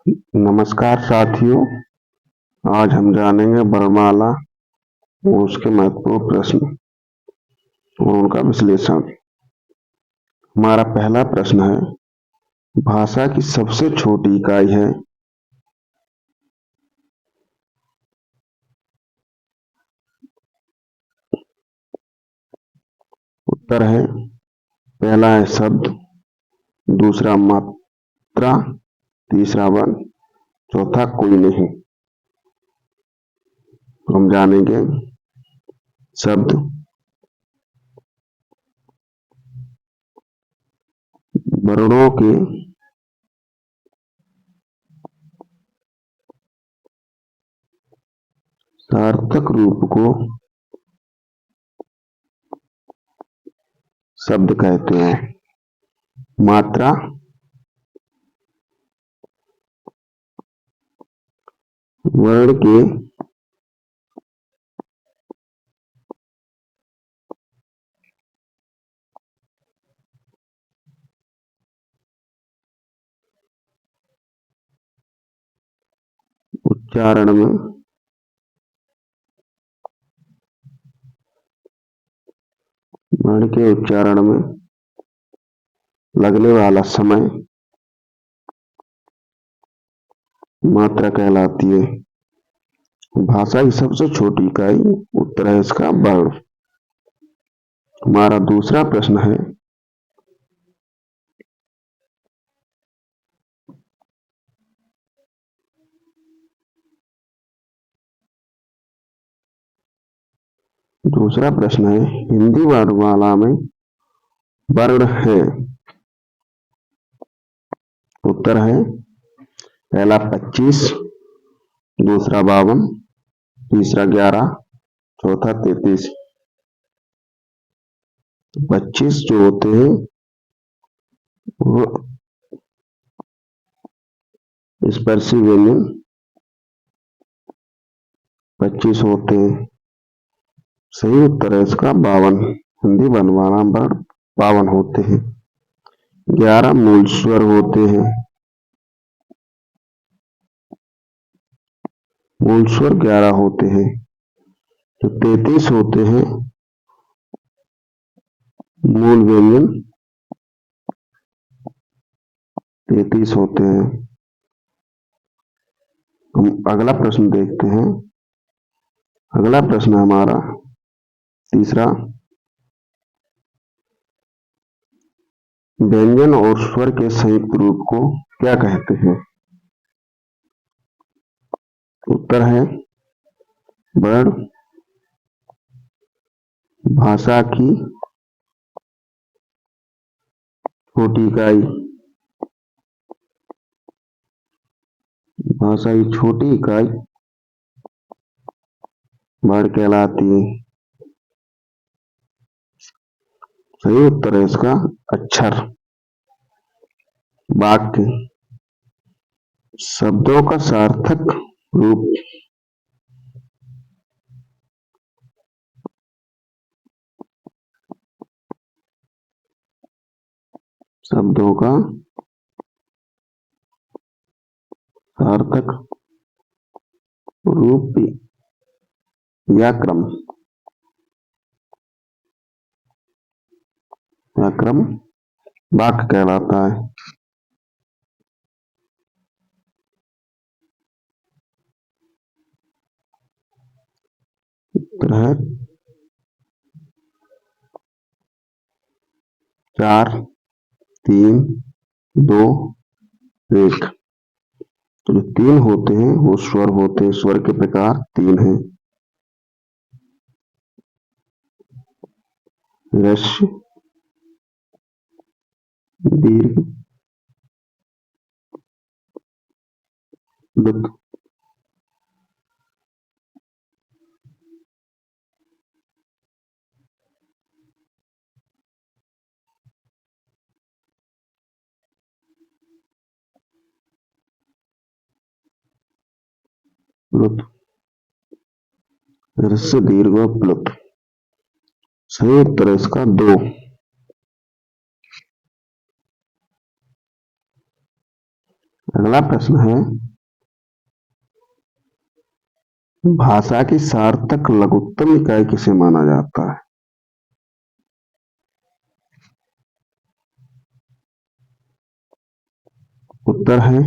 नमस्कार साथियों, आज हम जानेंगे वर्णमाला और उसके महत्वपूर्ण प्रश्न और उनका विश्लेषण। हमारा पहला प्रश्न है, भाषा की सबसे छोटी इकाई है। उत्तर है, पहला है शब्द, दूसरा मात्रा, तीसरा वर्ण, चौथा कोई नहीं। हम जानेंगे शब्द। वर्णों के सार्थक रूप को शब्द कहते हैं। मात्रा वर्ण के उच्चारण में वर्ण के उच्चारण में लगने वाला समय मात्रा कहलाती है। भाषा की सबसे छोटी इकाई उत्तर है इसका वर्ण। हमारा दूसरा प्रश्न है, हिंदी वर्णमाला में वर्ण है। उत्तर है, पहला 25, दूसरा 52, तीसरा 11, चौथा 33। 25 जो होते हैं वो स्पर्शी व्यंजन 25 होते हैं। सही उत्तर है इसका 52। हिंदी वर्णमाला में 52 होते हैं। 11 मूल स्वर होते हैं। मूल स्वर 11 होते हैं। जो 33 होते हैं मूल व्यंजन 33 होते हैं। हम अगला प्रश्न देखते हैं। अगला प्रश्न हमारा तीसरा, व्यंजन और स्वर के संयुक्त रूप को क्या कहते हैं? उत्तर है, वर्ण। भाषा की छोटी इकाई, भाषा की छोटी इकाई वर्ण कहलाती है। सही उत्तर है इसका अक्षर। वाक्य, शब्दों का सार्थक रूप, शब्दों का सार्थक रूप या क्रम वाक्य कहलाता है। उत्तर है 4, 3, 2, 1। तो जो 3 होते हैं वो स्वर होते हैं। स्वर के प्रकार 3 हैं। ह्रस्व, दीर्घ, लुप्त। प्लुत, ह्रस्व, दीर्घ और प्लुत। सही उत्तर है इसका 2। अगला प्रश्न है, भाषा की सार्थक लघुत्तम इकाई किसे माना जाता है? उत्तर है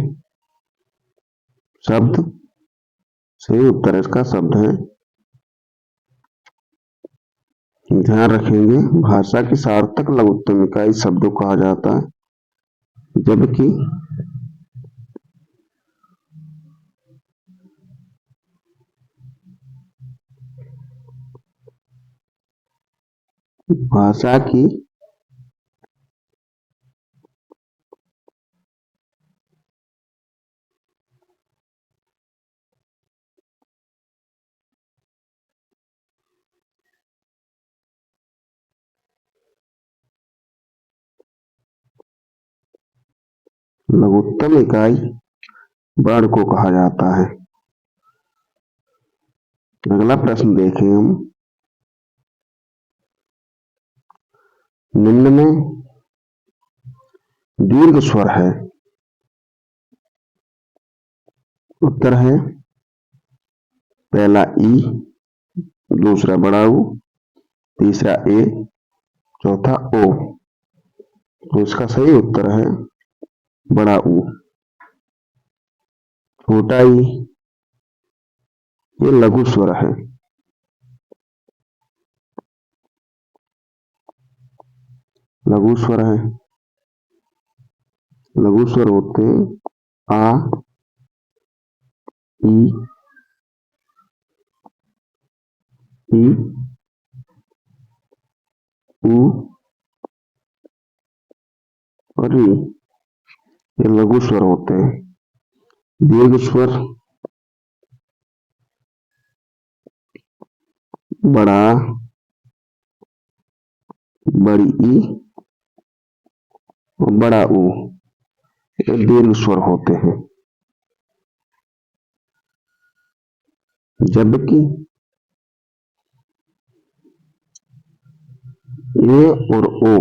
शब्द। सही उत्तर इसका शब्द है। ध्यान रखेंगे, भाषा की सार्थक लघुत्तम इकाई शब्द को कहा जाता है, जबकि भाषा की लघुत्तम इकाई वर्ण को कहा जाता है। अगला प्रश्न देखें हम, निम्न में दीर्घ स्वर है। उत्तर है पहला ई, दूसरा बड़ा ऊ, तीसरा ए, चौथा ओ। तो इसका सही उत्तर है बड़ा ऊ। छोटा ई ये लघु स्वर है। लघु स्वर है। लघु स्वर होते हैं आ, ई, ई, ऊ और ई। ये लघु स्वर होते हैं। दीर्घ स्वर बड़ा, बड़ी ई और बड़ा ऊ, ये दीर्घ स्वर होते हैं। जबकि ए और ओ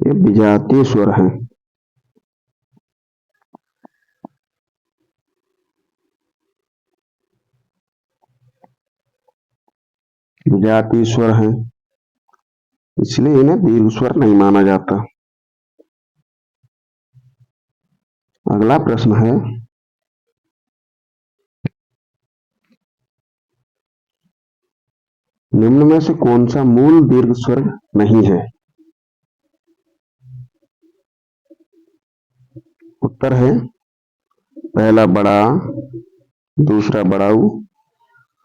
ये विजातीय स्वर हैं। विजातीय स्वर हैं, इसलिए इन्हें दीर्घ स्वर नहीं माना जाता। अगला प्रश्न है, निम्न में से कौन सा मूल दीर्घ स्वर नहीं है? उत्तर है पहला बड़ा, दूसरा बड़ा ऊ,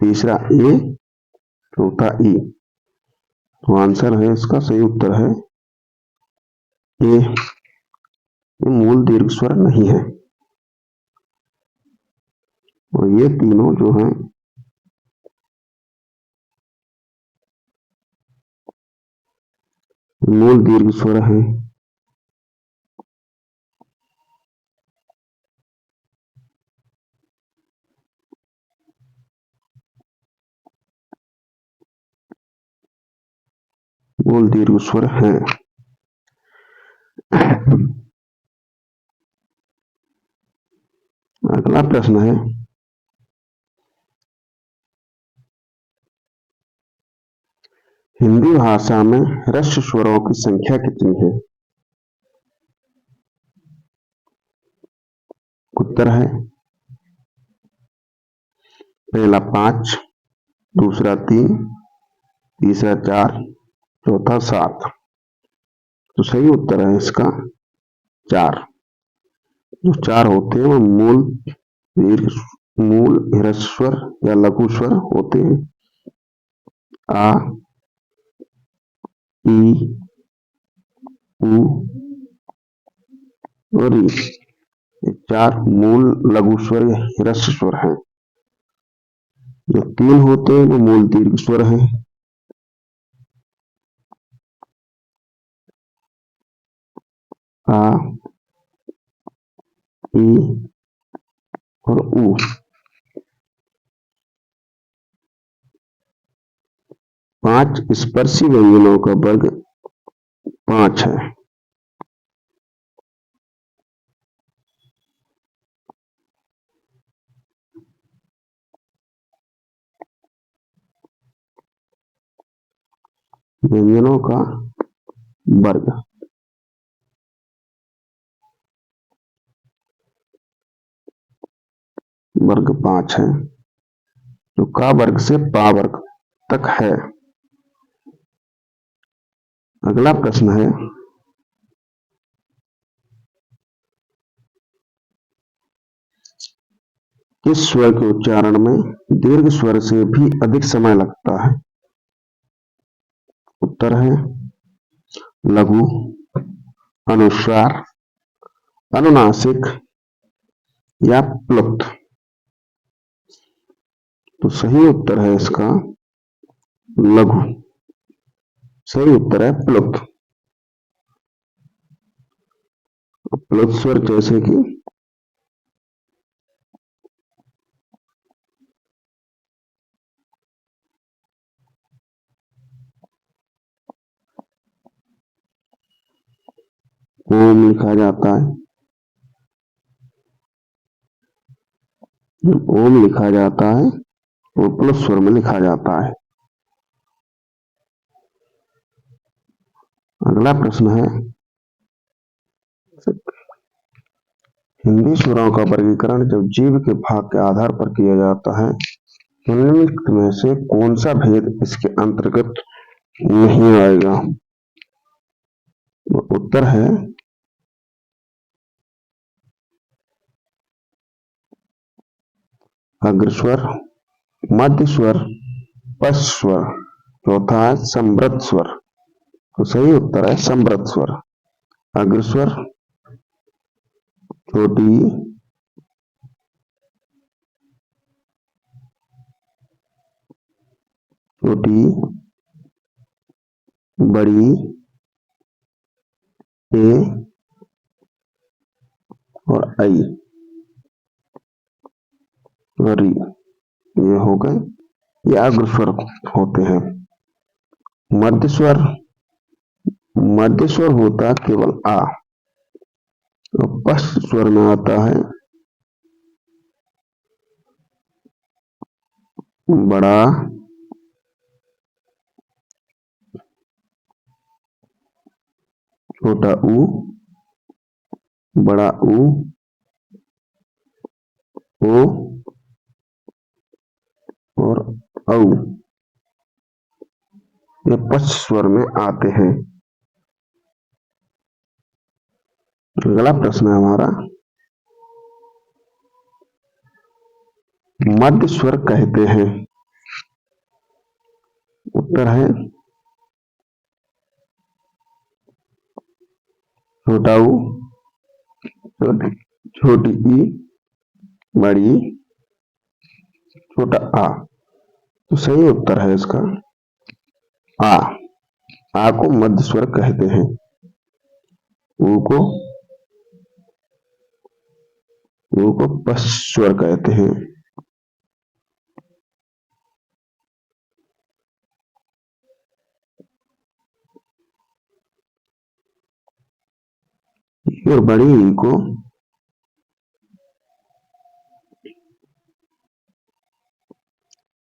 तीसरा ए, चौथा ई। तो आंसर है इसका सही उत्तर है ए, ये मूल दीर्घ स्वर नहीं है। और ये तीनों जो हैं मूल दीर्घ स्वर हैं। मूल दीर्घ स्वर हैं। अगला प्रश्न है, हिंदी भाषा में ह्रस्व स्वरों की संख्या कितनी है? उत्तर है पहला 5, दूसरा 3, तीसरा 4, चौथा 7। तो सही उत्तर है इसका 4। जो 4 होते हैं वो दीर्घ मूल ह्रस्व स्वर या लघु स्वर होते हैं। आ, ई, ऊ और ई। ये 4 मूल लघु स्वर या ह्रस्व स्वर हैं। जो 3 होते हैं वो मूल दीर्घ स्वर हैं। आ, ई और ऊ। 5 स्पर्शी व्यंजनों का वर्ग 5 है। व्यंजनों का वर्ग वर्ग 5 है, जो का वर्ग से पा वर्ग तक है। अगला प्रश्न है, किस स्वर के उच्चारण में दीर्घ स्वर से भी अधिक समय लगता है? उत्तर है लघु, अनुस्वार, अनुनासिक या प्लुप्त। तो सही उत्तर है इसका लघु। सही उत्तर है प्लुप्त। प्लुप्त स्वर जैसे कि ओम लिखा जाता है, ओम लिखा जाता है और प्लस स्वर में लिखा जाता है। अगला प्रश्न है, हिंदी स्वरों का वर्गीकरण जब जीभ के भाग के आधार पर किया जाता है, निम्नलिखित में से कौन सा भेद इसके अंतर्गत नहीं आएगा? उत्तर है अग्रस्वर, मध्य स्वर, पश्च स्वर। चौथा है समृद्ध स्वर। तो सही उत्तर है समृद्ध स्वर। अग्रस्वर, छोटी, छोटी, बड़ी, ए और आई और ये हो गए, ये अग्रस्वर होते हैं। मध्य स्वर, मध्य स्वर होता है केवल आ और पश्च स्वर में आता है बड़ा, छोटा ऊ, बड़ा ऊ, ओ और औ। ये पश्च स्वर में आते हैं। अगला प्रश्न है हमारा, मध्य स्वर कहते हैं। उत्तर है छोटा ऊ, छोटी ई, बड़ी, छोटा आ। तो सही उत्तर है इसका आ। आ को मध्य स्वर कहते हैं। ऊ को पश्च स्वर कहते हैं। और बड़ी ई को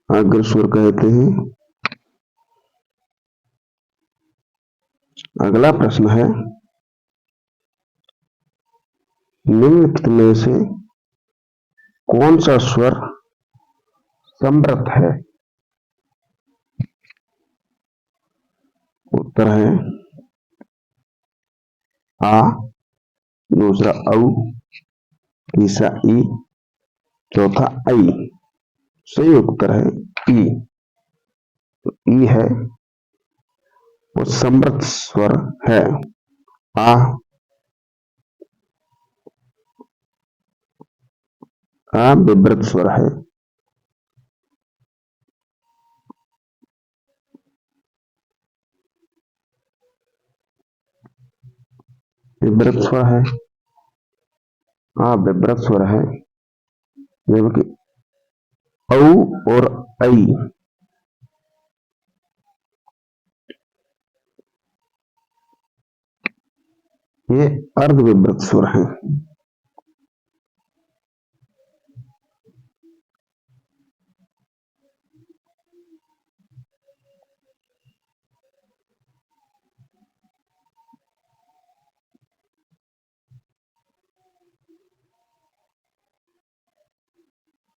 अग्रस्वर कहते हैं। अगला प्रश्न है, निम्नलिखित में से कौन सा स्वर समृद्ध है? उत्तर है आ, दूसरा औ, तीसरा ई, चौथा आई। सही उत्तर है ई। तो ई है वो समृद्ध स्वर है। आ विवृत स्वर है। विवृत स्वर है। आ विवृत स्वर है, जबकि औ और आई ये अर्धविभ्रत स्वर हैं।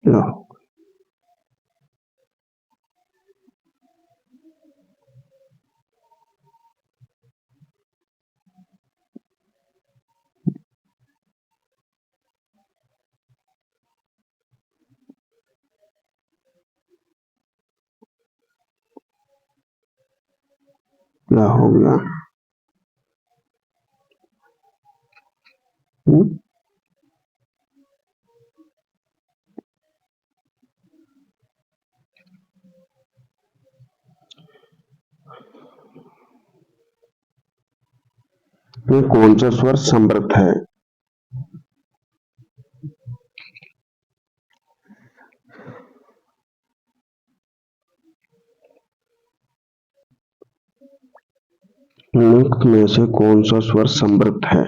क्या क्या हो गया? हम्म? ये कौन सा स्वर समृद्ध है? निम्नलिखित में से कौन सा स्वर समृद्ध है?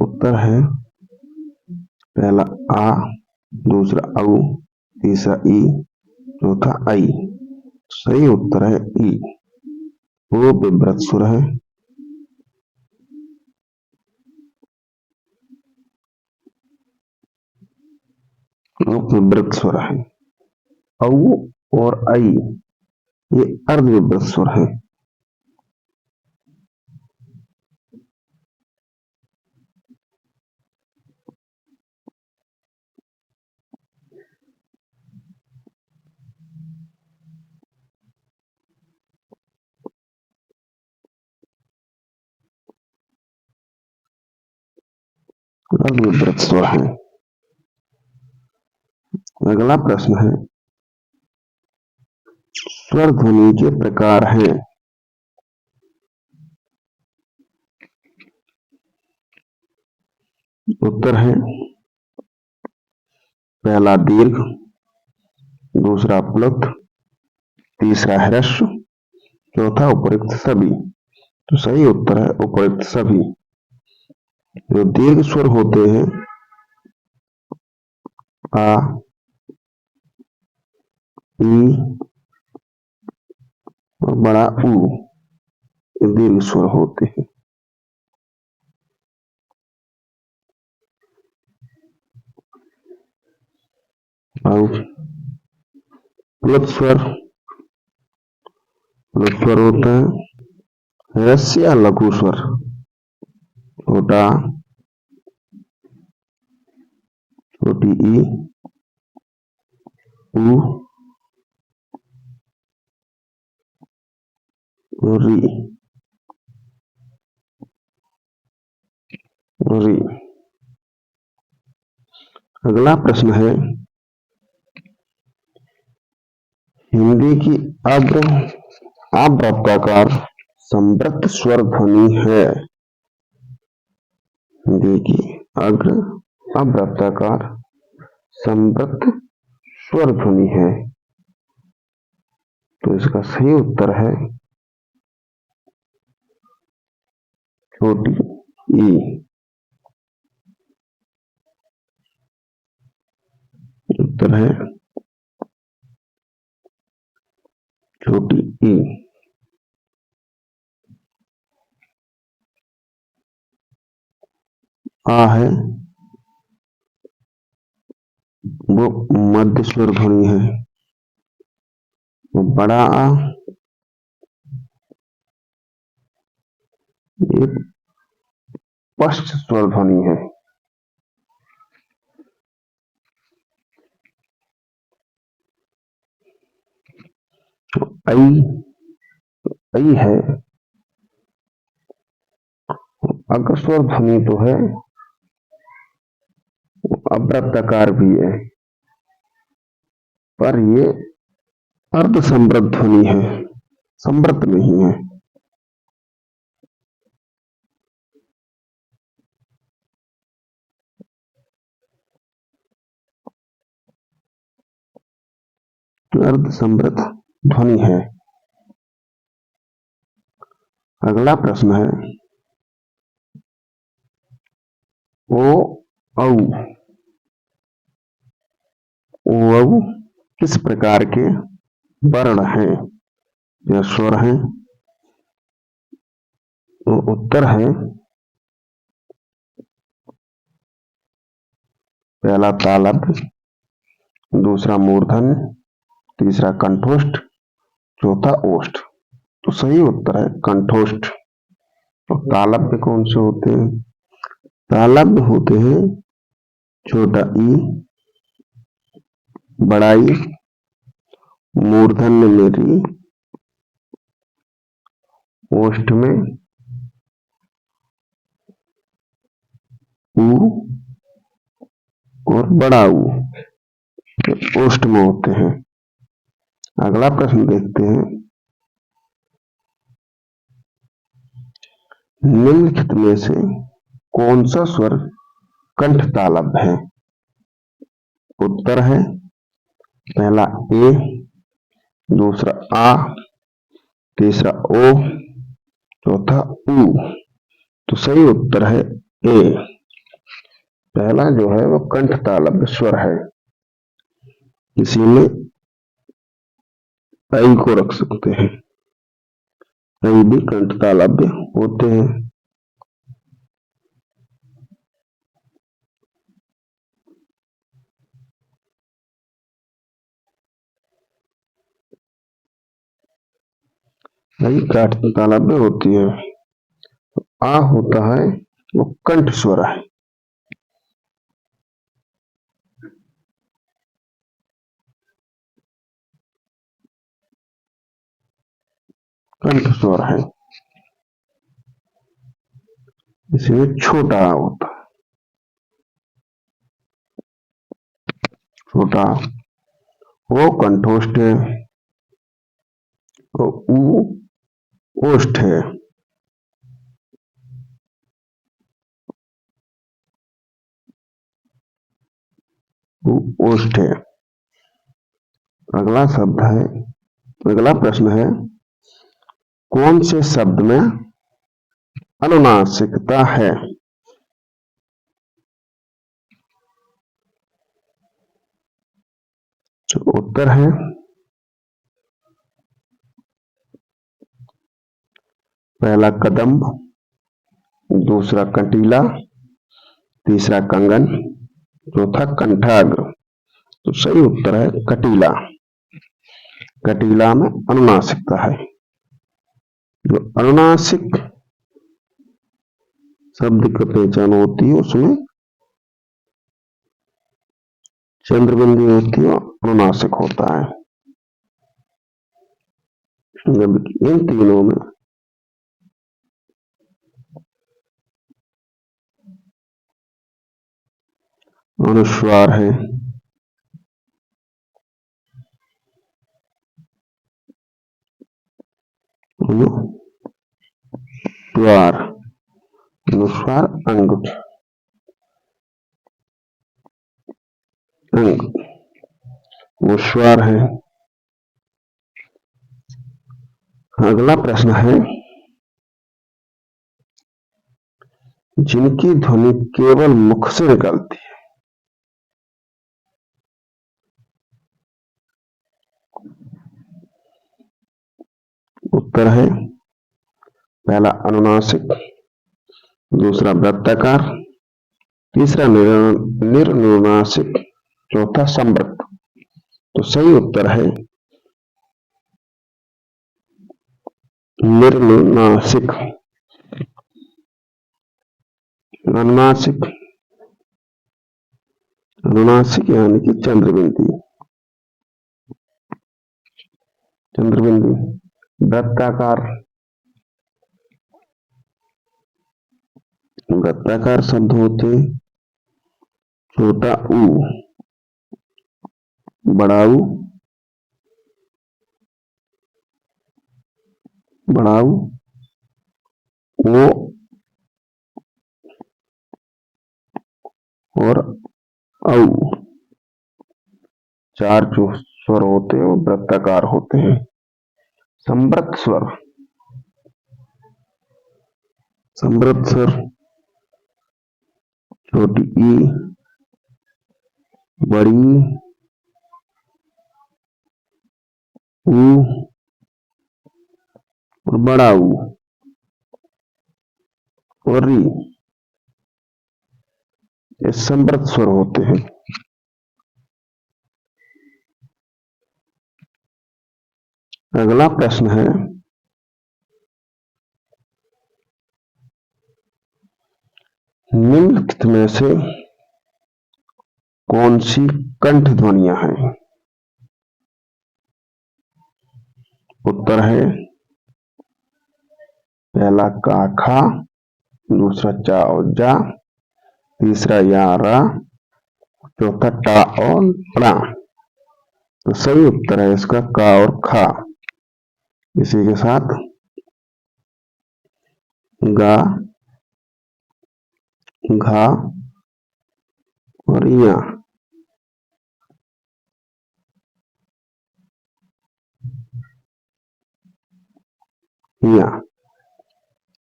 उत्तर है पहला आ, दूसरा औ, तीसरा ई, चौथा आई। सही उत्तर है ई। वो विभ्रत स्वर है। वो विभ्रत स्वर है। औ और आई ये अर्धविभ्रत स्वर है। अर्धविभ्रत स्वर है। अगला प्रश्न है स्वर ध्वनि के प्रकार हैं। उत्तर है पहला दीर्घ, दूसरा प्लुत, तीसरा ह्रस्व, चौथा उपयुक्त सभी। तो सही उत्तर है उपयुक्त सभी। जो दीर्घ स्वर होते हैं आ, ई और बड़ा ऊ, ये दीर्घ स्वर होते हैं। और प्लुत स्वर होता है ह्रस्व या लघु स्वर। छोटा, छोटी ई, ऊ और री, री। अगला प्रश्न है हिंदी की अव्रताकार समृद्ध स्वर ध्वनि है। हिंदी की अव्रताकार समृद्ध स्वर ध्वनि है। तो इसका सही उत्तर है छोटी ई। उत्तर है छोटी ई। आ है वो मध्य स्वर ध्वनि है। वो बड़ा आ एक पश्च स्वर ध्वनि है। आई आई है अग्र स्वर ध्वनि तो है, अव्रताकार भी है, पर ये अर्ध समृद्ध ध्वनि है, समृद्ध नहीं है। अर्धसंवृत ध्वनि है। अगला प्रश्न है ओ औ। ओ औ किस प्रकार के वर्ण हैं या स्वर हैं? तो उत्तर है पहला तालव्य, दूसरा मूर्धन्य, तीसरा कंठोष्ठ, चौथा ओष्ठ। तो सही उत्तर है कंठोष्ठ। तो तालव्य कौन से होते हैं? तालव्य होते हैं छोटा ई, बड़ा ई, मूर्धन्य में री, ओष्ठ में ऊ और बड़ा ऊ ओष्ठ में होते हैं। अगला प्रश्न देखते हैं, निम्नलिखित में से कौन सा स्वर कंठ तालव्य है? उत्तर है पहला ए, दूसरा आ, तीसरा ओ, चौथा ऊ। तो सही उत्तर है ए। पहला जो है वो कंठ तालव्य स्वर है। इसी में ऐ को रख सकते हैं, ऐ भी कंठ तालव्य होते हैं। ऐ कंठ तालव्य होती है। आ होता है वो कंठ स्वर है। कंठ स्वर है, इसमें छोटा आ होता है। छोटा वो कंठोष्ठ है और ऊ ओष्ठ है। ऊ ओष्ठ है। अगला शब्द है, अगला प्रश्न है, कौन से शब्द में अनुनासिकता है? तो उत्तर है पहला कदम्ब, दूसरा कंटीला, तीसरा कंगन, चौथा कंठाग्र। तो सही उत्तर है कटीला। कटीला में अनुनासिकता है। जो अनुनासिक शब्द की पहचान होती है उसमें चंद्रबिंदी होती है, अनुनासिक होता है। जबकि इन तीनों में अनुस्वार है। अनुस्वार, अनुस्वार अंग, अंग अनुस्वार है। अगला प्रश्न है, जिनकी ध्वनि केवल मुख से निकलती है? उत्तर है पहला अनुनासिक, दूसरा वृत्ताकार, तीसरा निर्नुनासिक, चौथा संवृत। तो सही उत्तर है निर्नुनासिक। अनुनासिक, अनुनासिक यानी कि चंद्रबिंदी, चंद्रबिंदी। वृत्ताकार, वृत्ताकार शब्द होते छोटा ऊ, बड़ा ऊ, बड़ा ऊ, ओ और औ। चार जो स्वर होते हैं वो वृत्ताकार होते हैं। समृद्ध स्वर, समृद्ध स्वर छोटी ई, बड़ी ऊ और बड़ा ऊ और री, ये समृद्ध स्वर होते हैं। अगला प्रश्न है, निम्नलिखित में से कौन सी कंठ ध्वनियां हैं? उत्तर है पहला का खा, दूसरा चा और जा, तीसरा या रा, चौथा टा और ड़ा। तो सही उत्तर है इसका का और खा। इसी के साथ गा, घा और या।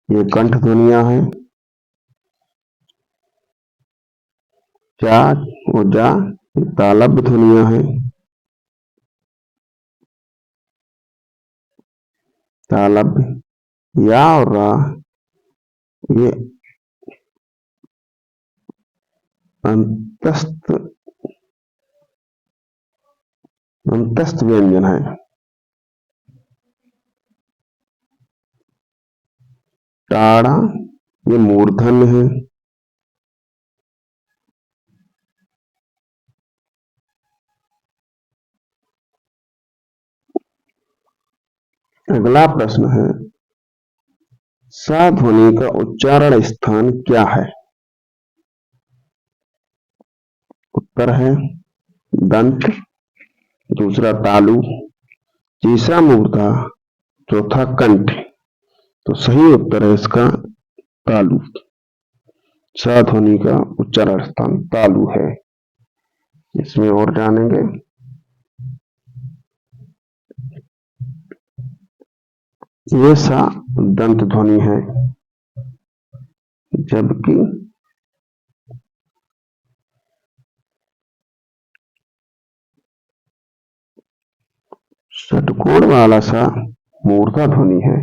ये कंठ ध्वनियां हैं। चा और जा ये तालव्य ध्वनियां हैं। तालव्य। या और रा ये अंतस्थ व्यंजन है। टाड़ा ये मूर्धन्य है। अगला प्रश्न है, सा ध्वनि का उच्चारण स्थान क्या है? उत्तर है दंत, दूसरा तालु, तीसरा मूर्धा, चौथा कंठ। तो सही उत्तर है इसका तालु। सा ध्वनि का उच्चारण स्थान तालु है। इसमें और जानेंगे। ये सा दंत ध्वनि है, जबकि षटकोण वाला सा मूर्धा ध्वनि है।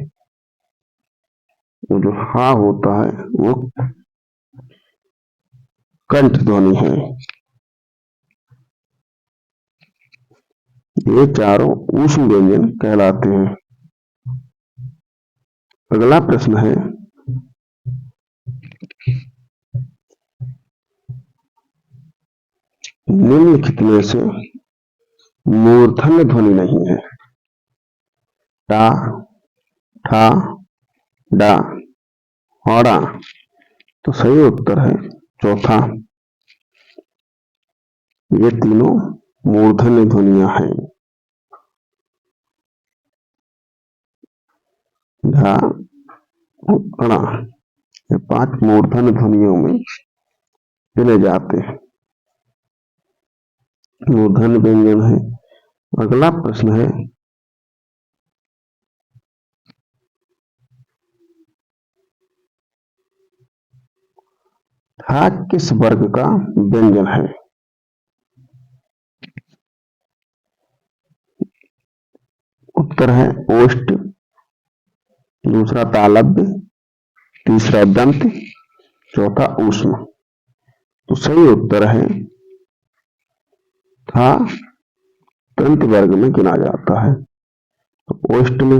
वो जो हा होता है वो कंठ ध्वनि है। ये चारों ऊष्म व्यंजन कहलाते हैं। अगला प्रश्न है, निम्नलिखित में से मूर्धन्य ध्वनि नहीं है। टा, ठा, डा, औड़ा। तो सही उत्तर है चौथा। ये तीनों मूर्धन्य ध्वनियां हैं। घा, अड़ा, ये 5 मूर्धन्य ध्वनियों में गिने जाते हैं। मूर्धन्य व्यंजन है। अगला प्रश्न है, था किस वर्ग का व्यंजन है? उत्तर है ओष्ठ, दूसरा तालव्य, तीसरा दंत, चौथा ऊष्म। तो सही उत्तर है था दंत वर्ग में गिना जाता है। तो ओष्ठ में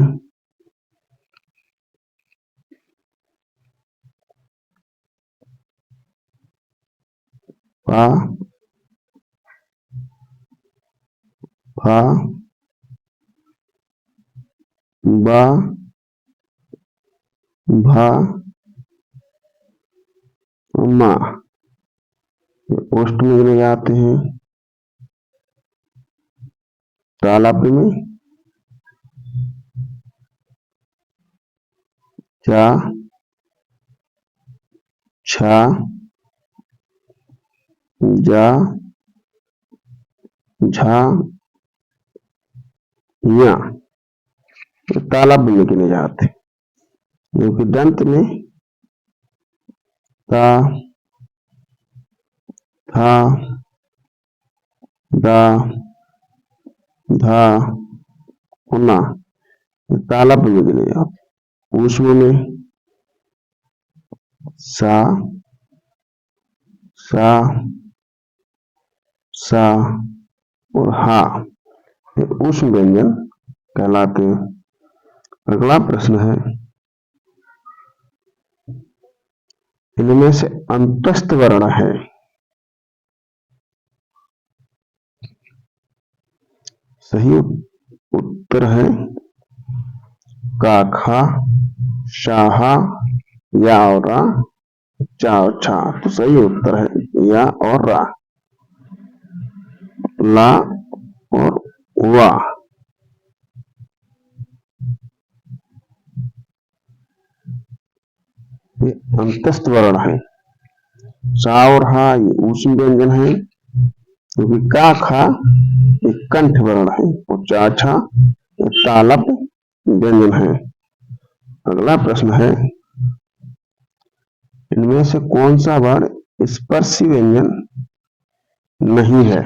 पा, फा, बा, भा, मा, ओष्ठ में गिने जाते हैं। तालव्य में चा, छा, जा, झा या तालाब में गिने जाते, क्योंकि दंत में ता, था, दा, धा, हुना तालाब में गिने जाते। ऊष्म में सा, सा, सा और हा ये ऊष्म व्यंजन कहलाते हैं। अगला प्रश्न है, इनमें से अंतस्थ वर्ण है। सही उत्तर है का, खा, शाहा, या और रा, चा और छा। तो सही उत्तर है या और रा, ला और वा। ये अंतस्थ वर्ण है। सा और हा ये ऊष्म व्यंजन है, क्योंकि का, खा ये कंठ वर्ण है और चा, छा ये तालप व्यंजन है। अगला प्रश्न है, इनमें से कौन सा वर्ण स्पर्शी व्यंजन नहीं है।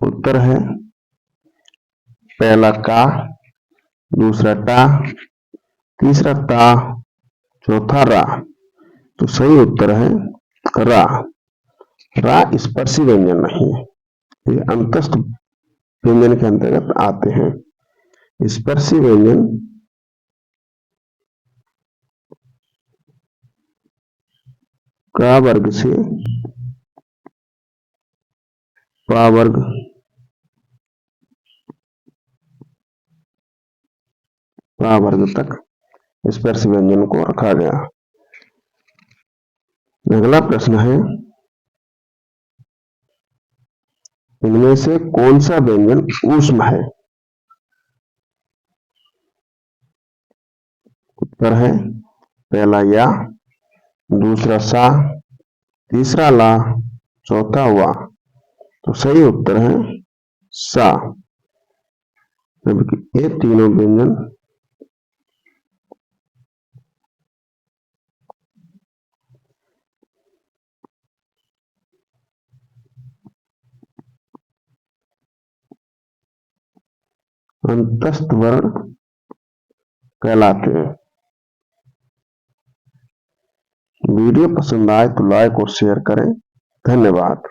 उत्तर है पहला का, दूसरा टा, तीसरा ता, चौथा रा। तो सही उत्तर है रा। रा स्पर्शी व्यंजन नहीं है, ये अंतस्थ व्यंजन के अंतर्गत आते हैं। स्पर्शी व्यंजन का वर्ग से पा वर्ग तक स्पर्श व्यंजन को रखा गया। अगला प्रश्न है, इनमें से कौन सा व्यंजन ऊष्म है। उत्तर है पहला या, दूसरा सा, तीसरा ला, चौथा वा। तो सही उत्तर है सा। जबकि ये तीनों व्यंजन अंतस्थ वर्ण कहलाते हैं। वीडियो पसंद आए तो लाइक और शेयर करें। धन्यवाद।